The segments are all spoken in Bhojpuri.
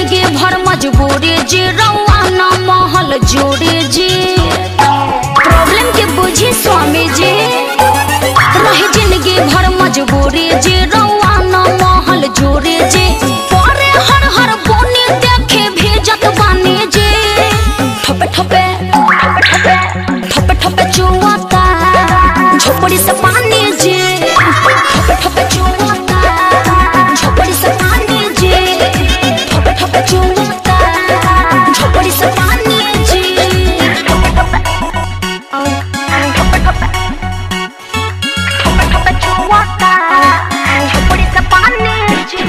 मजबूरी जी रवाना महल जोड़ी जी प्रॉब्लम के बुझी स्वामी जी रही जिंदगी भर मजबूरी जी रवाना महल जोड़ी जी परे हर हर बोनी देखे भेजत बानी जी ठपे ठपे ठपे ठपे ठपे चुआता झोपड़ी से पानी जी ठपे ठपे चुआता झोपड़ी से पानी जी ठपे ठपे चुआता झोपड़ी से पानी जी ठपे ठपे ठपे चुआता झोपड़ी से पानी जी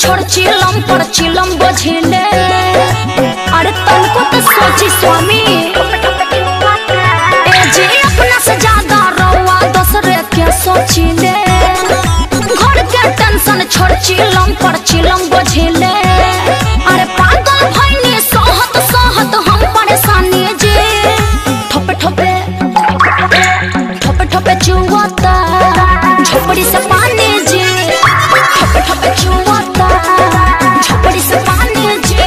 छोड़ चिलम पर चिलम बझिले अरे तनको तो सोची स्वामी ए जे अपना से ज्यादा रवा दूसरे के सोचिले घर के टेंशन छोड़ चिलम पर चिलम बझिले अरे पागल भइनी सहत सहत हम परेशानी जी ठोपे ठोपे ठोपे ठोपे चुआता झोपड़ी से पानी जी ठोपे ठोपे चुआता झोपड़ी से पानी जी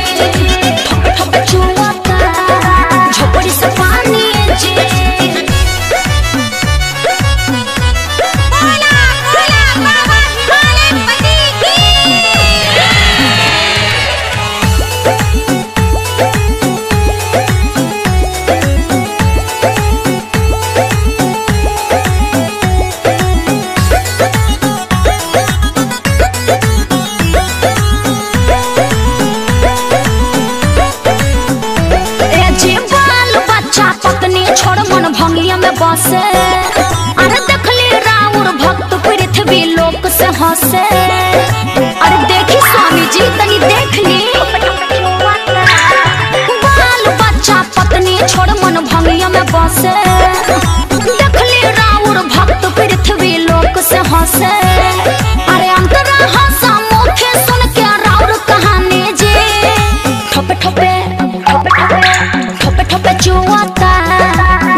ठोपे ठोपे चुआता झोपड़ी से पानी जी भोला भोला बाबा भोलेपति पत्नी छोड़ मन भंगिया में बसे अरे देखली राउर भक्त पृथ्वी लोक से हंसे अरे देखी स्वामी जी तनी देखली बाल बच्चा पत्नी छोड़ मन भंगिया में बसे देखली राउर भक्त पृथ्वी लोक से हंसे अरे अंतरा हंसा मुखे सुन के राउर कहानी जी ठोपे ठोपे ठोपे ठोपे ठोपे ठोपे चुआता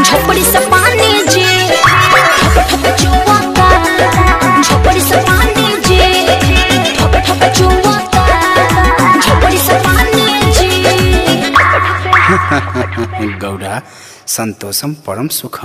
झोपड़ी से पानी जी ठोपे ठोपे चुआता झोपड़ी से पानी जी ठोपे ठोपे चुआता झोपड़ी से पानी जी गौड़ा संतोषम परम सुखम।